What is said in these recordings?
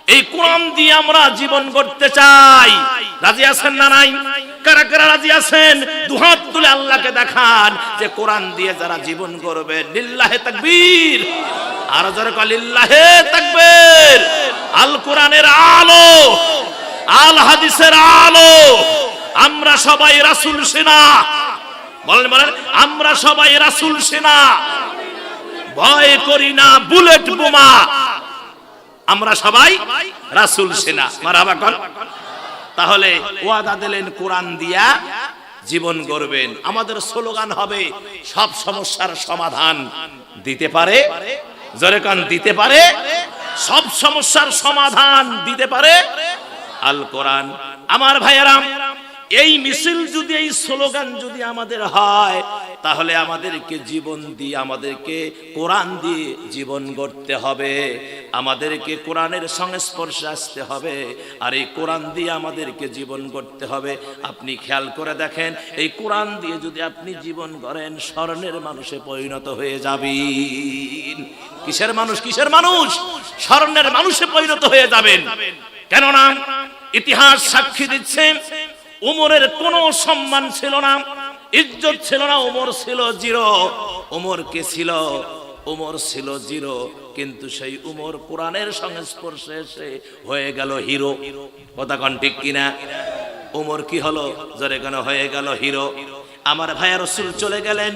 এই কোরআন দিয়ে আমরা জীবন গড়তে চাই। রাজি আছেন না নাই? কারা কারা রাজি আছেন দুহাত তুলে আল্লাহকে দেখান যে কোরআন দিয়ে যারা জীবন গড়বে। লিল্লাহে তাকবীর। আর জোরে কয় লিল্লাহে তাকবীর। আল কোরআনের আলো, আল হাদিসের আলো। আমরা সবাই রাসূল সেনা। বলেন বলেন, আমরা সবাই রাসূল সেনা, ভয় করি না বুলেট বোমা। আমরা সবাই রাসূল সেনা। মারহাবা কর। তাহলে ওয়াদা দিলেন কোরআন দিয়া জীবন গড়বেন। আমাদের স্লোগান হবে সব সমস্যার সমাধান দিতে পারে। জোরে কান, দিতে পারে। সব সমস্যার সমাধান দিতে পারে আল কোরআন। আমার ভাইয়েরা, এই মিছিল যদি, এই স্লোগান যদি আমাদের হয়, তাহলে আমাদেরকে জীবন দিয়ে, আমাদেরকে কোরআন দিয়ে জীবন গড়তে হবে। আমাদেরকে কোরআনের সংস্পর্শে আসতে হবে, আর এই কোরআন দিয়ে আমাদেরকে জীবন গড়তে হবে। আপনি খেয়াল করে দেখেন, এই কোরআন দিয়ে যদি আপনি জীবন গড়েন, স্বর্ণের মানুষে পরিণত হয়ে যাবেন। কিসের মানুষ? কিসের মানুষ? স্বর্ণের মানুষে পরিণত হয়ে যাবেন। কেননা ইতিহাস সাক্ষী দিচ্ছে, উমরের কোনো সম্মান ছিল না, ইজ্জত ছিল না। উমর ছিল জিরো। উমর কে ছিল? উমর ছিল জিরো, কিন্তু সেই উমর কোরআনের সংস্পর্শে এসে হয়ে গেল হিরো। কথা কোন ঠিক কিনা? উমর কি হলো? জোরে কেন হয়ে গেল হিরো। আমার ভাইয়া রাসূল চলে গেলেন,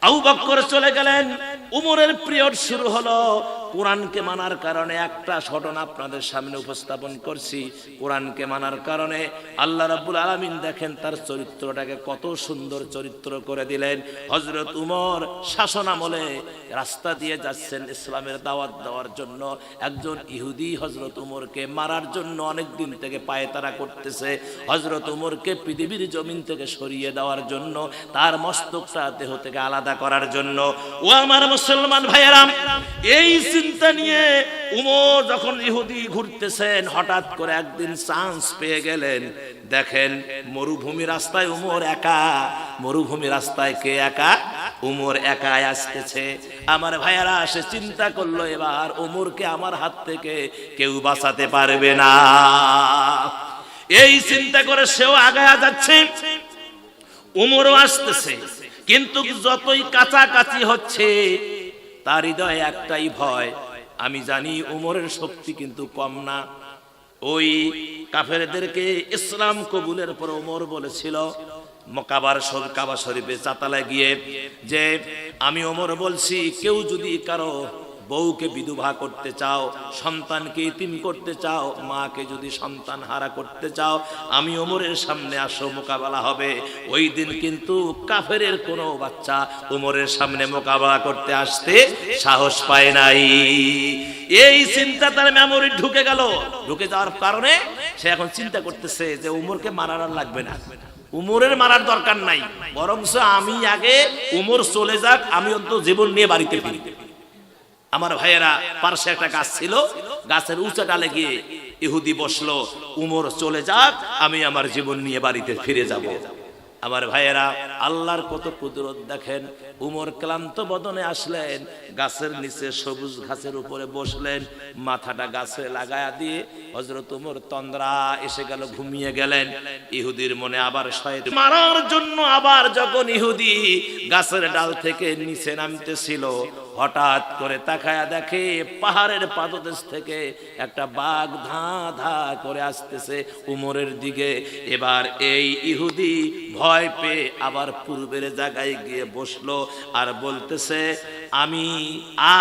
আবু বকর চলে গেলেন, উমরের পিরিয়ড শুরু হলো। কোরআনকে মানার কারণে একটা ঘটনা আপনাদের সামনে উপস্থাপন করছি। কোরআনকে মানার কারণে আল্লাহ রাব্বুল আলামিন দেখেন তার চরিত্রটাকে কত সুন্দর চরিত্র করে দিলেন। হযরত উমর শাসন আমলে রাস্তা দিয়ে যাচ্ছেন ইসলামের দাওয়াত দেওয়ার জন্য। একজন ইহুদি হযরত উমরকে মারার জন্য অনেক দিন থেকে পায়তারা করতেছে। হযরত উমরকে পৃথিবীর জমিন থেকে সরিয়ে দেওয়ার জন্য, তার মস্তকটা দেহ থেকে আলাদা করার জন্য। ও আমার মুসলমান ভাইয়েরা, এই চিন্তা নিয়ে উমর যখন ইহুদি ঘুরতেছেন, হঠাৎ করে একদিন চান্স পেয়ে গেলেন। দেখেন মরুভূমি রাস্তায় উমর একা। মরুভূমি রাস্তায় কে একা? উমর একাই আসতেছে। আমার ভাইয়ারা, সে চিন্তা করলো এবার উমরকে আমার হাত থেকে কেউ বাঁচাতে পারবে না। এই চিন্তা করে সেও আগায়া যাচ্ছে, উমরও আসতেছে। কিন্তু যতই কাছাকাছি হচ্ছে, তার হৃদয়ে একটাই ভয়, আমি জানি উমরের শক্তি কিন্তু কম না। ওই কাফেরদেরকে ইসলাম কবুলের পর উমর বলেছিল কাবা শরীফে চাতালায় গিয়ে যে, আমি উমর বলছি, কেউ যদি কারো বউকে বিধবা করতে চাও, সন্তানকে ইতিম করতে চাও, মাকে যদি সন্তান হারা করতে চাও, আমি ওমরের সামনে আসো, মোকাবেলা হবে। ওই দিন কিন্তু কাফেরের কোনো বাচ্চা ওমরের সামনে মোকাবেলা করতে আসতে সাহস পায় নাই। এই চিন্তা তার মেমোরি ঢুকে গেল। ঢুকে যাওয়ার কারণে সে এখন চিন্তা করতেছে যে উমরকে মারার আর লাগবে না, উমরের মারার দরকার নাই, বরংস আমি আগে উমর চলে যাক, আমি অন্তত জীবন নিয়ে বাড়িতে ফিরি। আমার ভাইয়েরা, পাশে একটা গাছ ছিল, গাছের উঁচা ডালে গিয়ে ইহুদি বসলো, উমর চলে যাক, আমি আমার জীবন নিয়ে বাড়িতে ফিরে যাব। আমার ভাইয়েরা, আল্লাহর কত কুদরত দেখেন। উমর ক্লান্ত বদনে আসলেন, গাছের নিচে সবুজ ঘাসের উপরে বসলেন, মাথাটা গাছে লাগায়া দিয়ে হযরত উমর তন্দ্রা এসে গেল, ঘুমিয়ে গেলেন। ইহুদির মনে আবার শয়তান মারার জন্য আবার যখন ইহুদি গাছের ডাল থেকে নিচে নামতেছিল, হঠাৎ করে তাকায়া দেখে পাহাড়ের পাদদেশ থেকে একটা বাঘ ধাঁ ধাঁ করে আসতেছে উমরের দিকে। এবার এই ইহুদি ভয় পেয়ে আবার পূর্বের জায়গায় গিয়ে বসলো আর বলতেছে, আমি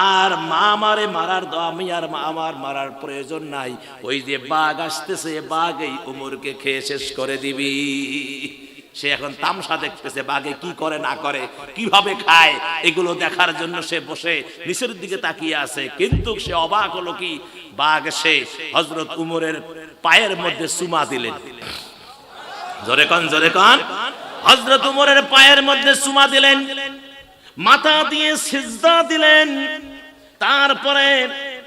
আর আমারে মারার আমি আর আমার মারার প্রয়োজন নাই, ওই যে বাঘ আসতেছে, বাঘ এই উমরকে খেয়ে শেষ করে দিবি। সে এখন তামসা দেখতেছে, বাঘে কি করে না করে, কিভাবে খায়, এগুলো দেখার জন্য সে বসে নিচের দিকে তাকিয়ে আছে। কিন্তু সে অবাক হলো কি, বাঘ সে হযরত উমরের পায়ের মধ্যে চুমা দিলেন। জোরে কান, জোরে কান। হযরত উমরের পায়ের মধ্যে চুমা দিলেন, মাথা দিয়ে সিজদা দিলেন। তারপরে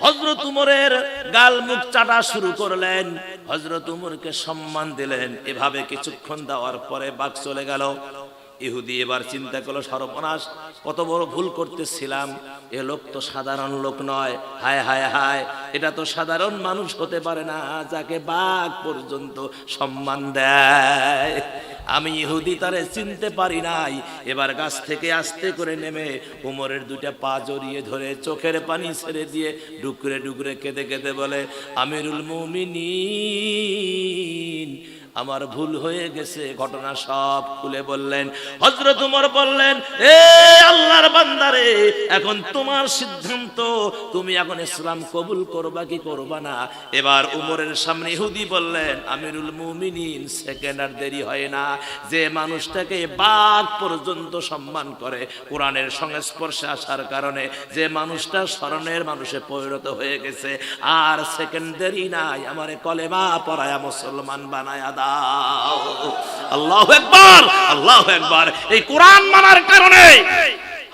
হযরত উমরের গাল মুখ চাটা শুরু করলেন, হযরত উমরকে সম্মান দিলেন। এভাবে কিছুক্ষণ দেওয়ার পরে বাঘ চলে গেল। ইহুদি এবার চিন্তা করলো, সর্বনাশ, কত বড় ভুল করতেছিলাম, এ লোক তো সাধারণ লোক নয়, হায় হায় হায়, এটা তো সাধারণ মানুষ হতে পারে না, যাকে বাঘ পর্যন্ত সম্মান দেয়। আমি ইহুদি তারে চিনতে পারি নাই। এবার গাছ থেকে আস্তে করে নেমে উমরের দুইটা পা জড়িয়ে ধরে চোখের পানি ছেড়ে দিয়ে ডুকরে ডুকরে কেঁদে কেঁদে বলে, আমিরুল মুমিনিন, আমার ভুল হয়ে গেছে। ঘটনা সব খুলে বললেন। হযরত উমর বললেন, এ আল্লাহর বান্দারে, এখন তোমার সিদ্ধান্ত, তুমি এখন ইসলাম কবুল করবা কি করবা না। এবার উমরের সামনে ইহুদি বললেন, আমিরুল মুমিনিন, সেকেন্ড আর দেরি হয় না, যে মানুষটাকে বাঘ পর্যন্ত সম্মান করে কোরআনের সংস্পর্শে আসার কারণে, যে মানুষটা স্মরণের মানুষে পরিণত হয়ে গেছে, আর সেকেন্ড দেরি নাই, আমারে কলেমা পড়ায়া মুসলমান বানায়া দাও। আল্লাহু আকবার, আল্লাহু আকবার। এই কোরআন মানার কারণে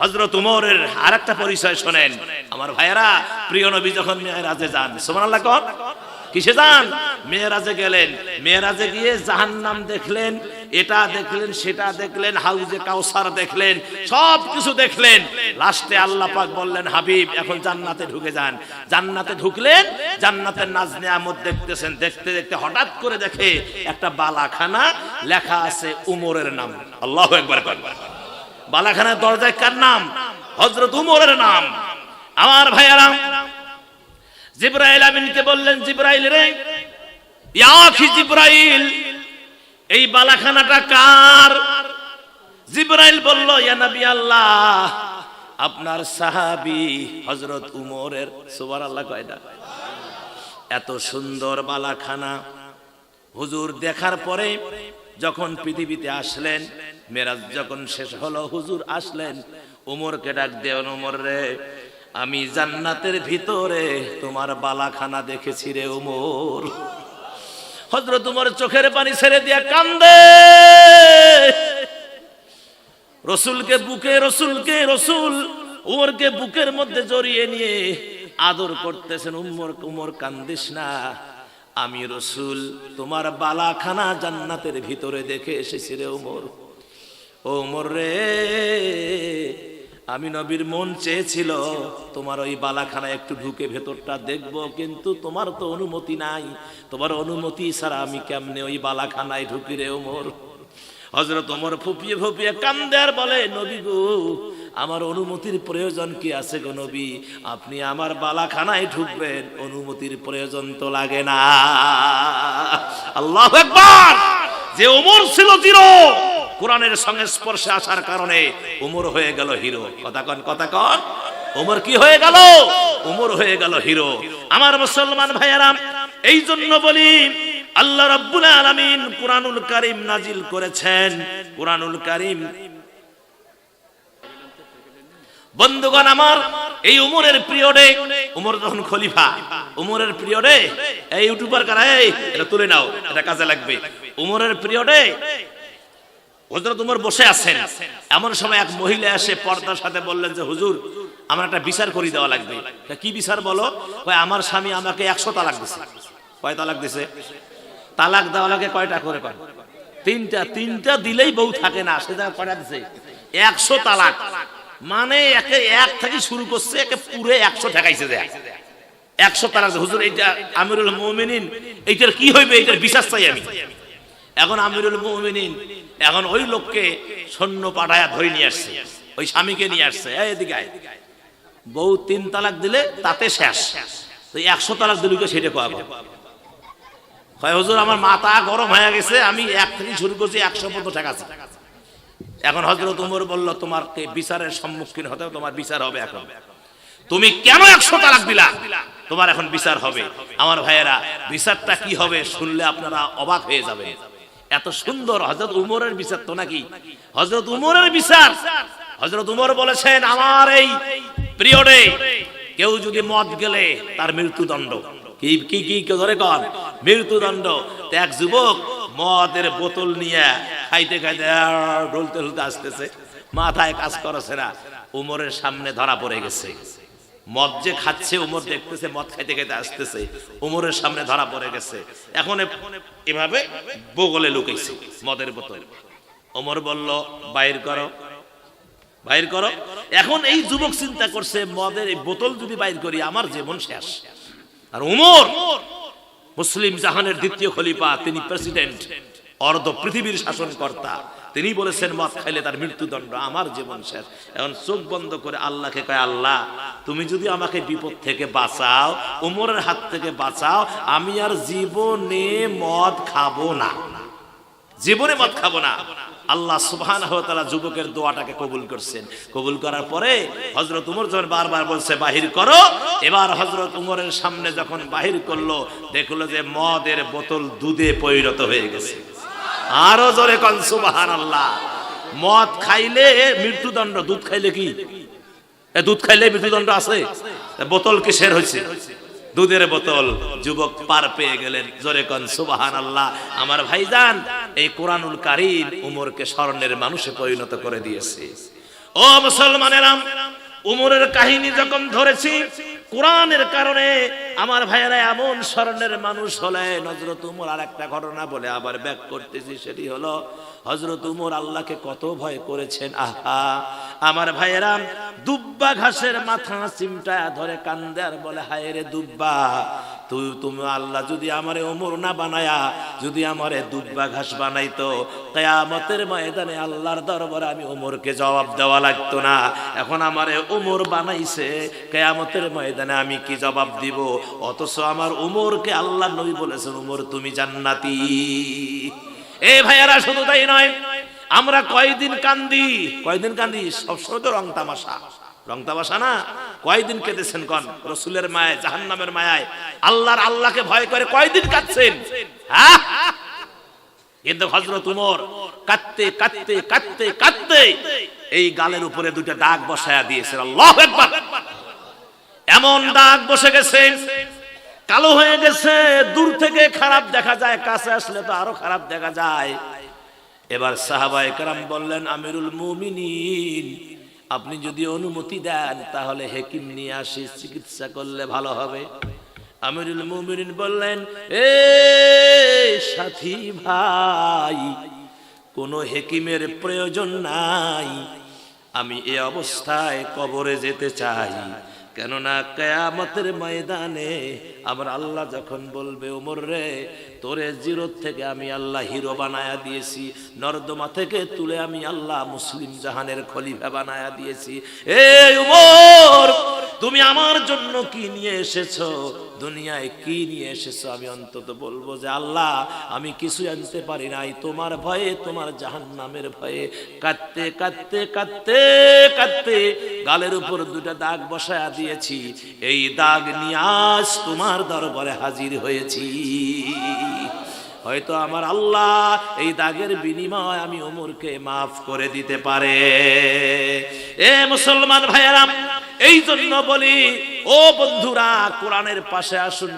হযরত উমরের আরেকটা পরিচয় শোনেন আমার ভাইয়েরা। প্রিয় নবী যখন মেরাজে যান, সুবহানাল্লাহ কোন, কিসে যান? মেরাজে গেলেন। মেরাজে গিয়ে জাহান্নাম দেখলেন, এটা দেখলেন, সেটা দেখলেন, হাউজে কাউসার দেখলেন, সব কিছু দেখলেন। লাস্টে আল্লাহ পাক বললেন, হাবিব এখন জান্নাতে ঢুকে যান। জান্নাতে ঢুকলেন, জান্নাতের নাজ নিয়ামত দেখতেছেন। দেখতে দেখতে হঠাৎ করে দেখে একটা বালাখানা, লেখা আছে উমরের নাম। আল্লাহু আকবার। বালাখানার দরজায় কার নাম? হযরত উমরের নাম। আমার ভাইয়েরা, জিবরাইল আমিনকে বললেন, জিবরাইল রে, ইয়া আখি জিবরাইল, এই বালাখানাটা কার? জিবরাইল বলল, ইয়া নবী আল্লাহ, আপনার সাহাবী হযরত উমরের। সুবহানাল্লাহ কয়টা? এত সুন্দর বালাখানা হুজুর দেখার পরে যখন পৃথিবীতে আসলেন, মেরাজ যখন শেষ হলো, হুজুর আসলেন, উমরকে ডাক দেন, উমর রে, আমি জান্নাতের ভিতরে তোমার বালাখানা দেখেছি রে উমর। হযরত উমর চোখের পানি ছেড়ে দিয়া কান্দে, রসুলকে বুকে, রসুল উমরকে বুকের মধ্যে জড়িয়ে নিয়ে আদর করতেছেন। উমর কান্দিস না, আমি রসুল তোমার বালাখানা জান্নাতের ভিতরে দেখে এসেছি রে উমর। ও উমর রে, আমি নবীর মন চেয়েছিল তোমার ওই বালাখানা একটু ঢুকে ভেতরটা দেখব, কিন্তু তোমার তো অনুমতি নাই। তোমার অনুমতি ছাড়া আমি কেমনে ওই বালাখানায় ঢুকি রে ওমর। হযরত ওমর ফুপিয়ে ফুপিয়ে কান্দে আর বলে, নবী গো, আমার অনুমতির প্রয়োজন কি আছে গো নবী? আপনি আমার বালাখানায় ঢুকবেন, অনুমতির প্রয়োজন তো লাগে না। আল্লাহু আকবার। যে ওমর ছিল জিরো, কোরআনের সংস্পর্শে আসার কারণে উমর হয়ে গেল হিরো। কথা কন, উমর কি হয়ে গেল? উমর হয়ে গেল হিরো। আমার মুসলমান ভাইয়েরা, এই জন্য বলি, আল্লাহ রাব্বুল আলামিন কুরআনুল কারীম নাজিল করেছেন। কুরআনুল কারীম, বন্ধুগণ আমার, এই উমরের পিরিয়ডে, উমর যখন খলিফা, উমরের পিরিয়ডে, এই ইউটিউবার কারা, এই এটা তুলে নাও, এটা কাজে লাগবে। উমরের পিরিয়ডে হযরত উমর বসে আছেন, এমন সময় এক মহিলা এসে পর্দার সাথে বললেন যে, হুজুর, আমার একটা বিচার করে দেওয়া লাগবে। কি বিচার বলো? কয়, আমার স্বামী আমাকে 100 তালাক দিছে। কয় তালাক দিছে? তালাক দেওয়া লাগে কয়টা করে? কয় তিনটা দিলেই বউ থাকে না, সেটা কয়টা দিছে? 100 তালাক। মানে একে এক থেকে শুরু করছে, একে পুরো 100 ঠেকাইছে। 100 তালাক। হুজুর, এইটা আমিরুল মুমিনিন, এইটার কি হইবে? এইটার বিচার চাই আমি। এখন আমিরুল মুমিনিন এখন ওই লোককে সৈন্য পাঠায়া ধরে নিয়ে আসছে, ওই স্বামীকে নিয়ে আসছে, এদিকে আয়, বউ 3 তালাক দিলে তাতে শেষ, তো 100 তালাক দিলে সেটা কয়? কয়, হুজুর, আমার মাথা গরম হয়ে গেছে, আমি 1 থেকে শুরু করছি, 100 পর্যন্ত ঠেকাচ্ছি। এখন হযরত উমর বলল, তোমাকে বিচারের সম্মুখীন হতে হবে, তোমার বিচার হবে। এখন তুমি কেন 100 তালাক দিলা? তোমার এখন বিচার হবে। আমার ভাইয়েরা, বিচারটা কি হবে শুনলে আপনারা অবাক হয়ে যাবেন। এত সুন্দর হযরত উমরের বিচার তো নাকি? হযরত উমরের বিচার, হযরত উমর বলেছেন, আমার এই পিরিয়ডে কেউ যদি মদ গেলে তার মৃত্যুদণ্ড। কি কি কি ধরে কন? মৃত্যুদণ্ড। এক যুবক মদের বোতল নিয়ে খাইতে খাইতে ঢলতে ঢলতে আসতেছে, মাথায় কাজ করছে না, উমরের সামনে ধরা পড়ে গেছে। মদ যে খাচ্ছে, উমর দেখতেছে, মদ খাইতে খাইতে আসতেছে, উমরের সামনে ধরা পড়ে গেছে। এখন এভাবে বগলে লুকাইছে মদের বোতল। ওমর বলল বাইর করো, বাইর করো। এখন এই যুবক চিন্তা করছে মদের এই বোতল যদি বাইর করি আমার জীবন শেষ। আর ওমর মুসলিম জাহানের দ্বিতীয় খলিফা, তিনি প্রেসিডেন্ট, অর্ধ পৃথিবীর শাসনকর্তা, তিনি বলেছেন মদ খাইলে তার মৃত্যুদণ্ড, আমার জীবন শেষ। এখন চোখ বন্ধ করে আল্লাহকে কয়, আল্লাহ তুমি যদি আমাকে বিপদ থেকে বাঁচাও, ওমরের হাত থেকে বাঁচাও, আমি আর জীবনে মদ খাবো না, জীবনে মদ খাবো না। আল্লাহ সুবহানাহু ওয়া তাআলা যুবকের দোয়াটাকে কবুল করছেন। কবুল করার পরে হযরত ওমর যখন বারবার বলছে বাহির করো, এবার হযরত ওমরের সামনে যখন বাহির করলো, দেখলো যে মদের বোতল দুধে পরিণত হয়ে গেছে। আরো জোরে কোন সুবহানাল্লাহ। মদ খাইলে মৃত্যুদণ্ড, দুধ খাইলে কি? দুধ খাইলে মৃত্যুদণ্ড আছে? বোতল কিসের হয়েছে? দুধের বোতল। যুবক পার পেয়ে গেলেন। জোরে কোন সুবহানাল্লাহ। আমার ভাইজান, এই কোরআনুল কারীম উমরকে স্মরণের মানুষে পরিণত করে দিয়েছে। ও মুসলমানেরা, উমরের কাহিনী যখন ধরেছি কোরআনের কারণে, আমার ভাইয়েরা এমন স্মরণের মানুষ হলেন। হযরত উমর আর একটা ঘটনা বলে আবার ব্যাক করতেছি, সেটি হলো হযরত উমর আল্লাহকে কত ভয় করেছেন। আহা আমার ভাইয়েরা, দুব্বা ঘাসের মাথা চিমটায় ধরে কান্দে আর বলে, হায় রে দুব্বা, তুমি আল্লাহ যদি আমারে ওমর না বানায়া, যদি আমারে দুব্বা ঘাস বানাইতো, কিয়ামতের ময়দানে আল্লাহর দরবারে আমি ওমরকে জবাব দেওয়া লাগতো না। এখন আমারে ওমর বানাইছে, কিয়ামতের ময়দানে আমি কি জবাব দিব? অথচ আমার ওমরকে আল্লাহ নবী বলেছেন, ওমর তুমি জান্নাতি। এ ভাইয়ারা, শুধু তাই নয়, আমরা কয়দিন কান্দি, কয়দিন কান্দি, সবসময় তো রং তামাশা, রং তামাশা না। কয়দিন কেঁদেছেন কোন? রাসূলের মায়ায়, জাহান্নামের মায়ায়, আল্লাহকে ভয় করে কয়দিন কাঁদছেন? কিন্তু হযরত উমর কাঁদতে কাঁদতে কাঁদতে কাঁদতে এই গালের উপরে দুইটা দাগ বসায়া দিয়েছেন। আল্লাহু আকবার। এমন দাগ বসে গেছে, কালো হয়ে গেছে, দূর থেকে খারাপ দেখা যায়, কাছে আসলে তো আরো খারাপ দেখা যায়। এবার সাহাবায়ে কেরাম বললেন, আমিরুল মুমিনিন, আপনি যদি অনুমতি দেন তাহলে হেকিম নিয়ে আসি, চিকিৎসা করলে ভালো হবে। আমিরুল মুমিনিন বললেন, এ সাথী ভাই, কোনো হেকিমের প্রয়োজন নাই, আমি এই অবস্থায় কবরে যেতে চাই। কেননা কিয়ামতের ময়দানে আমার আল্লাহ যখন বলবে, ওমর রে, তোরে জিরো থেকে আমি আল্লাহ হিরো বানায়া দিয়েছি, নর্দমা থেকে তুলে আমি আল্লাহ মুসলিম জাহানের খলিফা বানায়া দিয়েছি। এই ওমর, তুমি আমার জন্য কি নিয়ে এসেছো? দুনিয়ায় কি নিয়ে এসেছো? আমি অন্তত বলবো যে আল্লাহ, আমি কিছু আনতে পারি নাই, তোমার ভয়ে, তোমার জাহান্নামের ভয়ে। কাঁদতে কাঁদতে কাঁদতে কাঁদতে গালের উপর দুটা দাগ বসায়া দিয়েছি, এই দাগ নিয়ে আজ তোমার দরবারে হাজির হয়েছি। হয়তো আমার আল্লাহ এই দাগের বিনিময় আমি ওমরকে মাফ করে দিতে পারে। এ মুসলমান ভাইয়েরা, এই জন্য বলি, ও বন্ধুরা, কোরআনের পাশে আসুন,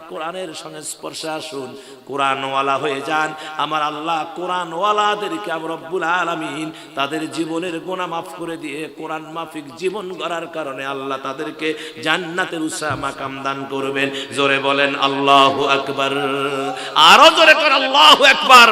কোরআনের সংস্পর্শে আসুন, কোরআনওয়ালা হয়ে যান। আমার আল্লাহ কোরআনওয়ালাদেরকে রব্বুল আলামিন তাদের জীবনের গুনাহ মাফ করে দিয়ে কোরআন মাফিক জীবন গড়ার কারণে আল্লাহ তাদেরকে জান্নাতের উঁচা মাকাম দান করবেন। জোরে বলেন আল্লাহু আকবার। আরো জোরে করে আল্লাহু আকবার।